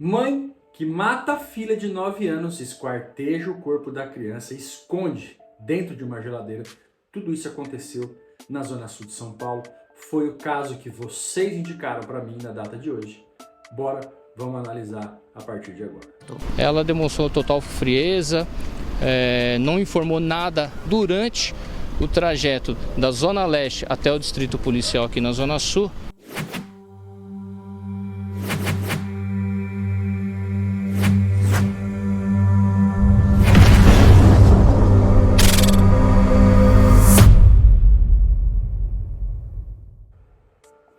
Mãe que mata a filha de 9 anos, esquarteja o corpo da criança e esconde dentro de uma geladeira. Tudo isso aconteceu na Zona Sul de São Paulo. Foi o caso que vocês indicaram para mim na data de hoje. Bora, vamos analisar a partir de agora. Ela demonstrou total frieza, não informou nada durante o trajeto da Zona Leste até o Distrito Policial aqui na Zona Sul.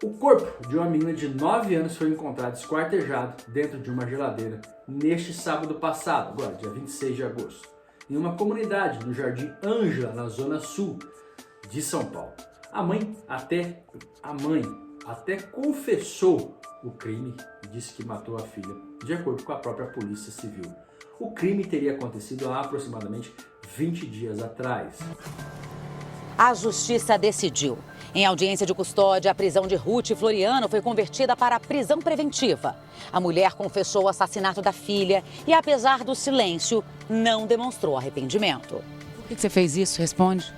O corpo de uma menina de 9 anos foi encontrado esquartejado dentro de uma geladeira neste sábado passado, agora dia 26 de agosto, em uma comunidade no Jardim Ângela, na Zona Sul de São Paulo. A mãe até confessou o crime e disse que matou a filha, de acordo com a própria Polícia Civil. O crime teria acontecido há aproximadamente 20 dias atrás. A Justiça decidiu. Em audiência de custódia, a prisão de Ruth Floriano foi convertida para prisão preventiva. A mulher confessou o assassinato da filha e, apesar do silêncio, não demonstrou arrependimento. Por que você fez isso? Responde.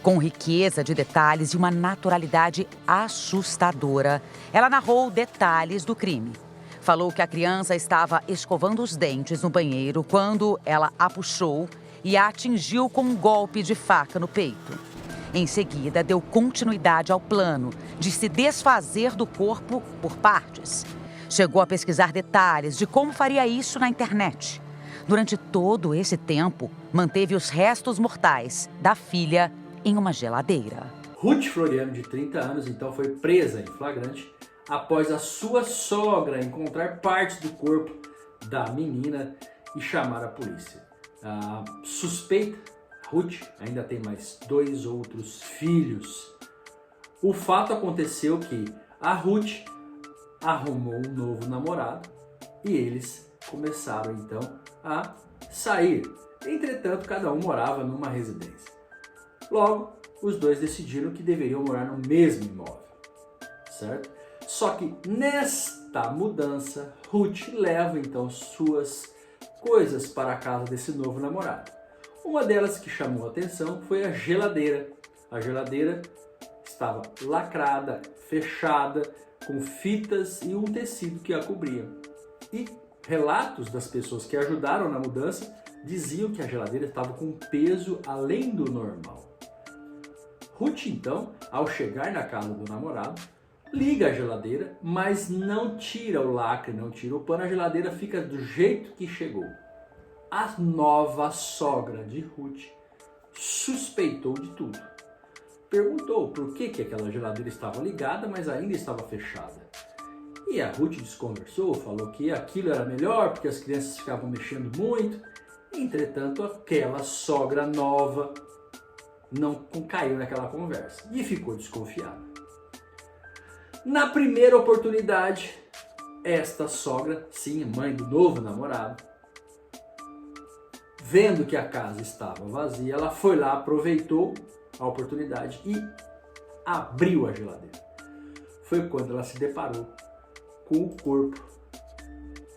Com riqueza de detalhes e uma naturalidade assustadora, ela narrou detalhes do crime. Falou que a criança estava escovando os dentes no banheiro quando ela a puxou e a atingiu com um golpe de faca no peito. Em seguida, deu continuidade ao plano de se desfazer do corpo por partes. Chegou a pesquisar detalhes de como faria isso na internet. Durante todo esse tempo, manteve os restos mortais da filha em uma geladeira. Ruth Floriano, de 30 anos, então foi presa em flagrante após a sua sogra encontrar partes do corpo da menina e chamar a polícia. A suspeita, Ruth, ainda tem mais 2 outros filhos. O fato aconteceu que a Ruth arrumou um novo namorado e eles começaram então a sair. Entretanto, cada um morava numa residência. Logo, os dois decidiram que deveriam morar no mesmo imóvel, certo? Só que nesta mudança, Ruth leva então suas coisas para a casa desse novo namorado. Uma delas que chamou a atenção foi a geladeira. A geladeira estava lacrada, fechada, com fitas e um tecido que a cobria. E relatos das pessoas que ajudaram na mudança diziam que a geladeira estava com um peso além do normal. Ruth, então, ao chegar na casa do namorado, liga a geladeira, mas não tira o lacre, não tira o pano, a geladeira fica do jeito que chegou. A nova sogra de Ruth suspeitou de tudo. Perguntou por que aquela geladeira estava ligada, mas ainda estava fechada. E a Ruth desconversou, falou que aquilo era melhor porque as crianças ficavam mexendo muito. Entretanto, aquela sogra nova não caiu naquela conversa e ficou desconfiada. Na primeira oportunidade, esta sogra, sim, mãe do novo namorado, vendo que a casa estava vazia, ela foi lá, aproveitou a oportunidade e abriu a geladeira. Foi quando ela se deparou com o corpo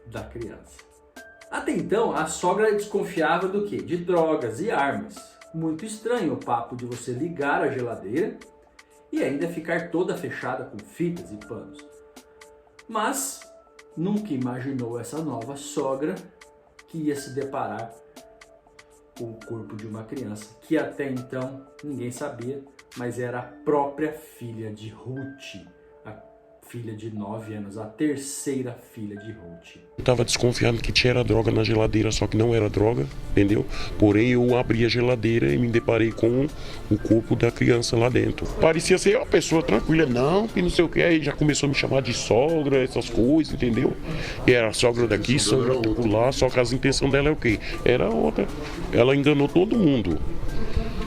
da criança. Até então, a sogra desconfiava do quê? De drogas e armas. Muito estranho o papo de você ligar a geladeira e ainda ficar toda fechada com fitas e panos. Mas nunca imaginou essa nova sogra que ia se deparar com o corpo de uma criança, que até então ninguém sabia, mas era a própria filha de Ruth, a filha de 9 anos, a terceira filha de Ruth. Eu estava desconfiando que tinha droga na geladeira, só que não era droga, entendeu? Porém, eu abri a geladeira e me deparei com o corpo da criança lá dentro. Parecia ser uma pessoa tranquila, não, que não sei o que, aí já começou a me chamar de sogra, essas coisas, entendeu? E era sogra daqui, sogra lá, só que a intenção dela é o quê? Era outra. Ela enganou todo mundo.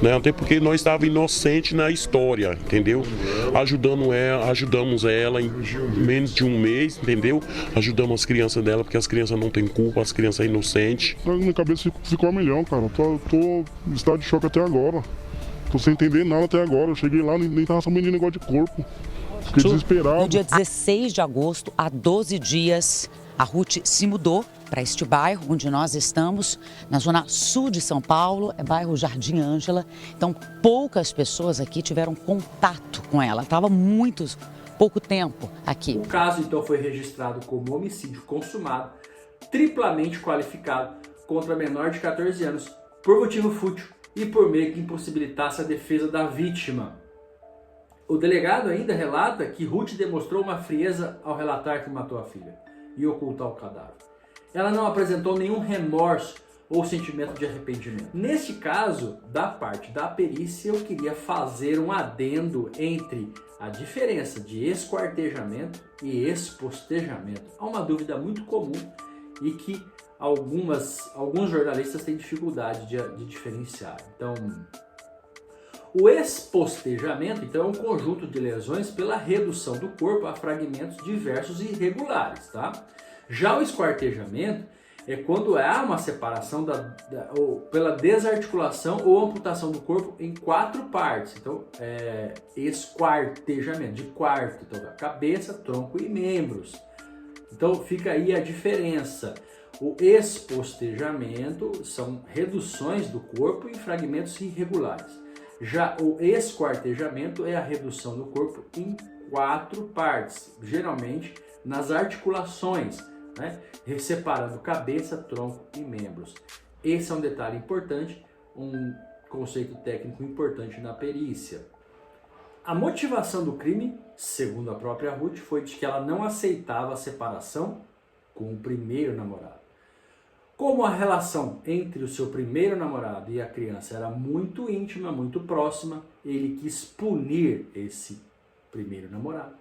Né? Até porque nós estávamos inocentes na história, entendeu? Ajudamos ela em menos de um mês, entendeu? Ajudamos as crianças dela, porque as crianças não têm culpa, as crianças são inocentes. Minha cabeça ficou a milhão, cara. Tô em estado de choque até agora. Tô sem entender nada até agora. Eu cheguei lá, nem tava sabendo de negócio de corpo. Fiquei desesperado. No dia 16 de agosto, há 12 dias, A Ruth se mudou para este bairro onde nós estamos, na zona sul de São Paulo, é bairro Jardim Ângela. Então, poucas pessoas aqui tiveram contato com ela. Estava pouco tempo aqui. O caso, então, foi registrado como homicídio consumado, triplamente qualificado contra menor de 14 anos, por motivo fútil e por meio que impossibilitasse a defesa da vítima. O delegado ainda relata que Ruth demonstrou uma frieza ao relatar que matou a filha e ocultar o cadáver. Ela não apresentou nenhum remorso ou sentimento de arrependimento. Neste caso, da parte da perícia, eu queria fazer um adendo entre a diferença de esquartejamento e expostejamento. Há uma dúvida muito comum e que alguns jornalistas têm dificuldade de diferenciar. Então, o expostejamento, então, é um conjunto de lesões pela redução do corpo a fragmentos diversos e irregulares, tá? Já o esquartejamento é quando há uma separação pela desarticulação ou amputação do corpo em 4 partes. Então, esquartejamento, de quarto, então, cabeça, tronco e membros. Então, fica aí a diferença. O expostejamento são reduções do corpo em fragmentos irregulares. Já o esquartejamento é a redução do corpo em 4 partes, geralmente nas articulações, né? Separando cabeça, tronco e membros. Esse é um detalhe importante, um conceito técnico importante na perícia. A motivação do crime, segundo a própria Ruth, foi de que ela não aceitava a separação com o primeiro namorado. Como a relação entre o seu primeiro namorado e a criança era muito íntima, muito próxima, ele quis punir esse primeiro namorado,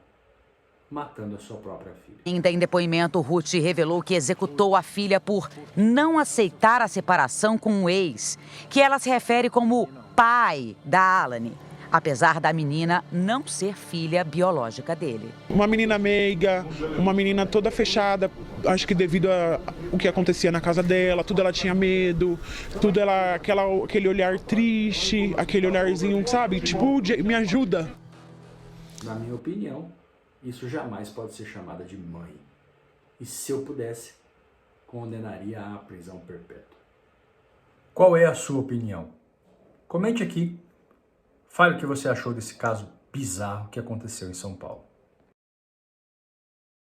matando a sua própria filha. Ainda em depoimento, Ruth revelou que executou a filha por não aceitar a separação com o ex, que ela se refere como pai da Alane, apesar da menina não ser filha biológica dele. Uma menina meiga, uma menina toda fechada, acho que devido ao que acontecia na casa dela, tudo ela tinha medo, tudo ela, aquele olhar triste, aquele olharzinho, sabe, tipo, me ajuda. Na minha opinião, isso jamais pode ser chamada de mãe. E se eu pudesse, condenaria à prisão perpétua. Qual é a sua opinião? Comente aqui. Fale o que você achou desse caso bizarro que aconteceu em São Paulo.